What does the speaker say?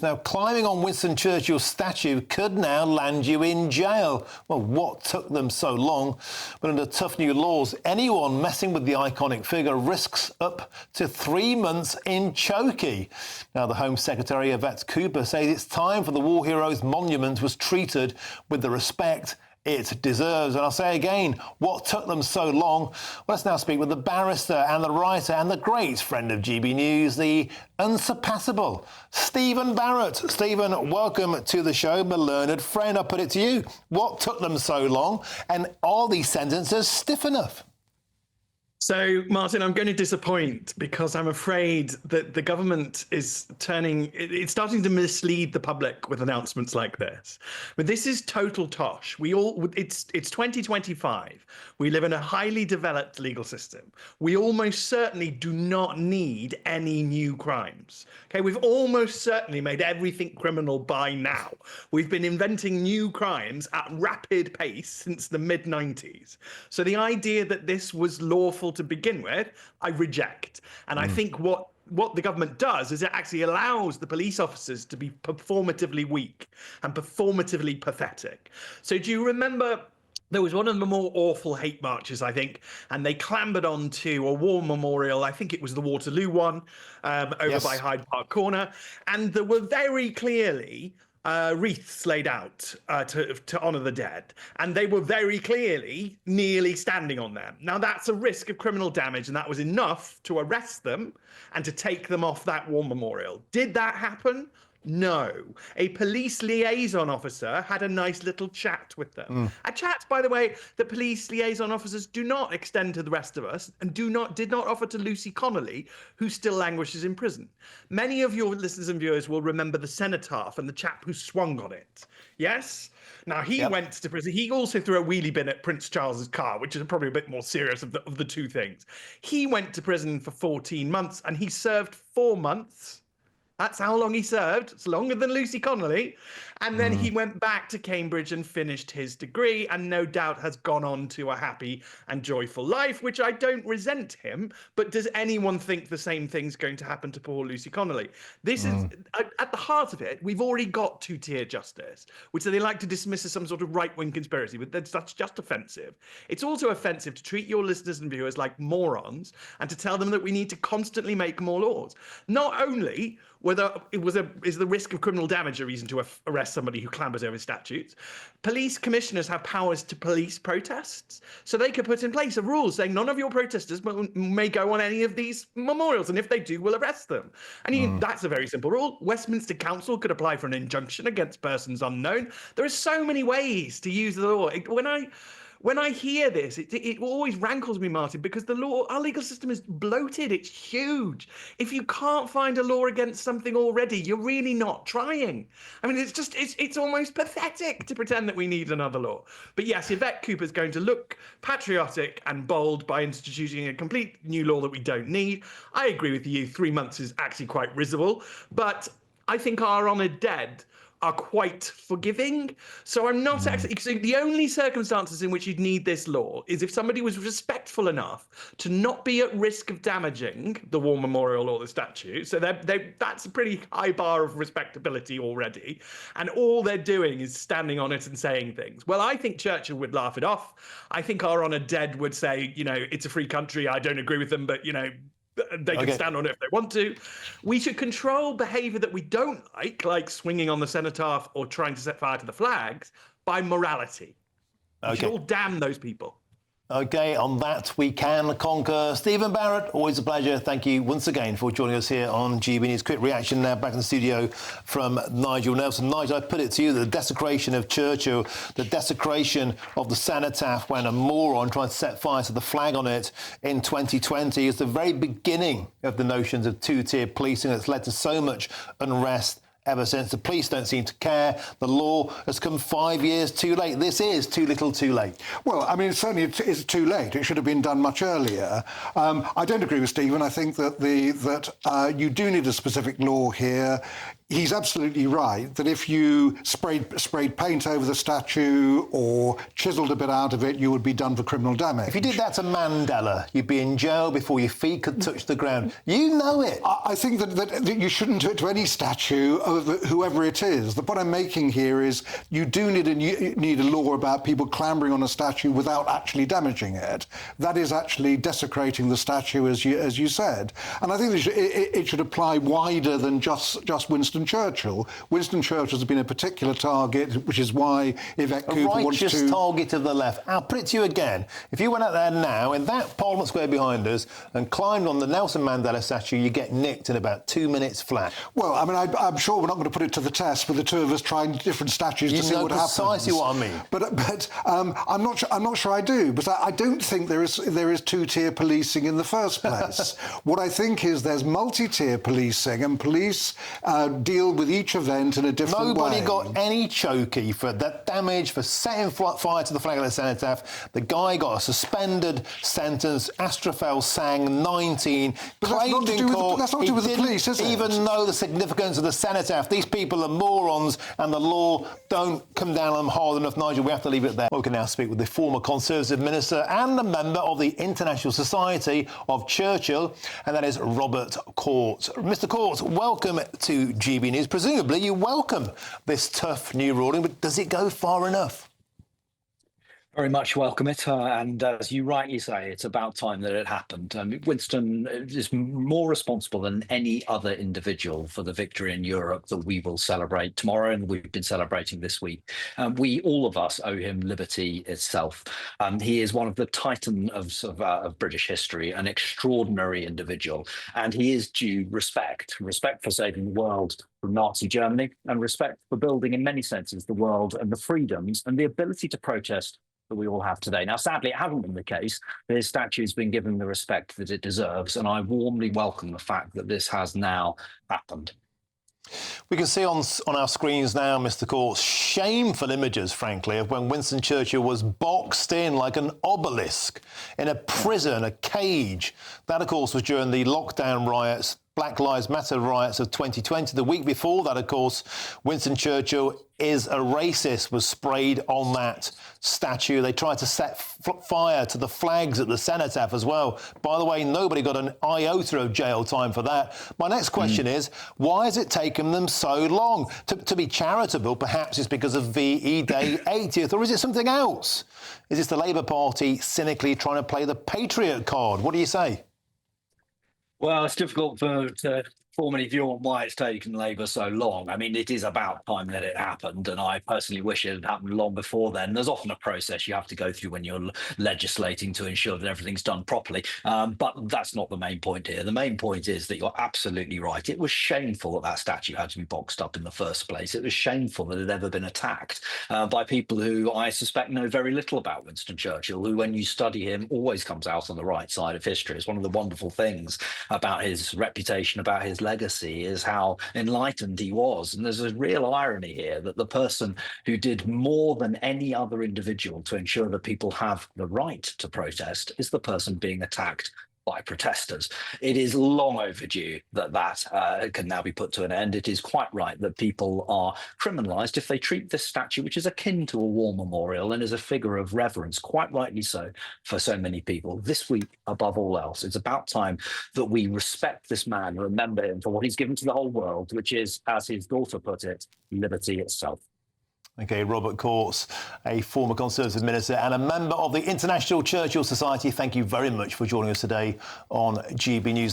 Now, climbing on Winston Churchill's statue could now land you in jail. Well, what took them so long? But under tough new laws, anyone messing with the iconic figure risks up to 3 months in chokey. Now, the Home Secretary, Yvette Cooper, says it's time for the war heroes' monument was treated with the respect it deserves. And I'll say again, what took them so long? Well, let's now speak with the barrister and the writer and the great friend of GB News, the unsurpassable Steven Barrett. Steven, welcome to the show, my learned friend. I'll put it to you. What took them so long? And are these sentences stiff enough? So, Martin, I'm going to disappoint because I'm afraid that the government is it's starting to mislead the public with announcements like this. But this is total tosh. It's 2025. We live in a highly developed legal system. We almost certainly do not need any new crimes. Okay, we've almost certainly made everything criminal by now. We've been inventing new crimes at rapid pace since the mid-90s. So the idea that this was lawful to begin with, I reject. And I think what the government does is it actually allows the police officers to be performatively weak and performatively pathetic. So do you remember there was one of the more awful hate marches, I think, and they clambered onto a war memorial. I think it was the Waterloo one over by Hyde Park Corner. And there were very clearly wreaths laid out to honour the dead, and they were very clearly nearly standing on them. Now, that's a risk of criminal damage, and that was enough to arrest them and to take them off that war memorial. Did that happen? No. A police liaison officer had a nice little chat with them. A chat, by the way, that police liaison officers do not extend to the rest of us and did not offer to Lucy Connolly, who still languishes in prison. Many of your listeners and viewers will remember the cenotaph and the chap who swung on it. Yes? Now, he went to prison. He also threw a wheelie bin at Prince Charles's car, which is probably a bit more serious of the two things. He went to prison for 14 months and he served 4 months. That's how long he served. It's longer than Lucy Connolly. And then he went back to Cambridge and finished his degree and no doubt has gone on to a happy and joyful life, which I don't resent him. But does anyone think the same thing's going to happen to poor Lucy Connolly? This is, at the heart of it, we've already got two-tier justice, which they like to dismiss as some sort of right-wing conspiracy, but that's just offensive. It's also offensive to treat your listeners and viewers like morons and to tell them that we need to constantly make more laws. Not only is the risk of criminal damage a reason to arrest somebody who clambers over statutes, police commissioners have powers to police protests. So they could put in place a rule saying none of your protesters may go on any of these memorials. And if they do, we'll arrest them. And that's a very simple rule. Westminster Council could apply for an injunction against persons unknown. There are so many ways to use the law. When I hear this, it always rankles me, Martin, because our legal system is bloated. It's huge. If you can't find a law against something already, you're really not trying. I mean, it's almost pathetic to pretend that we need another law. But yes, Yvette Cooper's going to look patriotic and bold by instituting a complete new law that we don't need. I agree with you. 3 months is actually quite risible, but I think our honoured dead are quite forgiving. So I'm not actually, so the only circumstances in which you'd need this law is if somebody was respectful enough to not be at risk of damaging the war memorial or the statue. So that's a pretty high bar of respectability already. And all they're doing is standing on it and saying things. Well, I think Churchill would laugh it off. I think our honoured dead would say, it's a free country. I don't agree with them, but, they can stand on it if they want to. We should control behaviour that we don't like swinging on the cenotaph or trying to set fire to the flags, by morality. We should all damn those people. OK, on that we can conquer. Steven Barrett, always a pleasure. Thank you once again for joining us here on GB News. Quick reaction now back in the studio from Nigel Nelson. Nigel, I put it to you, the desecration of Churchill, the desecration of the cenotaph when a moron tried to set fire to the flag on it in 2020 is the very beginning of the notions of two-tier policing that's led to so much unrest ever since. The police don't seem to care. The law has come 5 years too late. This is too little too late. Well, I mean, certainly it's too late. It should have been done much earlier. I don't agree with Stephen. I think that you do need a specific law here. he's absolutely right that if you sprayed paint over the statue or chiselled a bit out of it, you would be done for criminal damage. If you did that to Mandela, you'd be in jail before your feet could touch the ground. You know it. I think that you shouldn't do it to any statue of whoever it is. The point I'm making here is you do need a law about people clambering on a statue without actually damaging it. That is actually desecrating the statue, as you said. And I think it should apply wider than just Winston Churchill. Winston Churchill has been a particular target, which is why Yvette Cooper wants to... A righteous target of the left. I'll put it to you again. If you went out there now, in that Parliament Square behind us, and climbed on the Nelson Mandela statue, you get nicked in about 2 minutes flat. Well, I mean, I'm sure we're not going to put it to the test with the two of us trying different statues to see what happens. You know precisely what I mean. But I'm not sure I do, but I don't think there is two-tier policing in the first place. What I think is there's multi-tier policing, and police deal with each event in a different way. Nobody got any chokey for that damage, for setting fire to the flag of the cenotaph. The guy got a suspended sentence. Astrophel sang 19. But that's not to do with the police, is it? Even know the significance of the cenotaph. These people are morons, and the law don't come down on them hard enough. Nigel, we have to leave it there. We can now speak with the former Conservative minister and a member of the International Society of Churchill, and that is Robert Court. Mr. Court, welcome to GB News. Presumably you welcome this tough new ruling, but does it go far enough? Very much welcome it, and as you rightly say, it's about time that it happened. Winston is more responsible than any other individual for the victory in Europe that we will celebrate tomorrow, and we've been celebrating this week. All of us, owe him liberty itself. He is one of the titan of British history, an extraordinary individual, and he is due respect for saving the world from Nazi Germany, and respect for building, in many senses, the world and the freedoms and the ability to protest that we all have today. Now, sadly, it hasn't been the case. His statue has been given the respect that it deserves, and I warmly welcome the fact that this has now happened. We can see on our screens now, Mr. Court, shameful images, frankly, of when Winston Churchill was boxed in like an obelisk in a prison, a cage. That, of course, was during the lockdown riots, Black Lives Matter riots of 2020. The week before that, of course, Winston Churchill is a racist was sprayed on that statue. They tried to set fire to the flags at the cenotaph as well. By the way, nobody got an iota of jail time for that. My next question is, why has it taken them so long? To be charitable, perhaps it's because of VE Day 80th, or is it something else? Is this the Labour Party cynically trying to play the patriot card? What do you say? Well, it's difficult to form any view on why it's taken Labour so long. I mean, it is about time that it happened, and I personally wish it had happened long before then. There's often a process you have to go through when you're legislating to ensure that everything's done properly, but that's not the main point here. The main point is that you're absolutely right. It was shameful that statue had to be boxed up in the first place. It was shameful that it had ever been attacked by people who I suspect know very little about Winston Churchill, who, when you study him, always comes out on the right side of history. It's one of the wonderful things about his reputation, about his legacy, is how enlightened he was. And there's a real irony here that the person who did more than any other individual to ensure that people have the right to protest is the person being attacked by protesters. It is long overdue that can now be put to an end. It is quite right that people are criminalised if they treat this statue, which is akin to a war memorial and is a figure of reverence, quite rightly so, for so many people. This week, above all else, it's about time that we respect this man and remember him for what he's given to the whole world, which is, as his daughter put it, liberty itself. OK, Robert Courts, a former Conservative minister and a member of the International Churchill Society. Thank you very much for joining us today on GB News.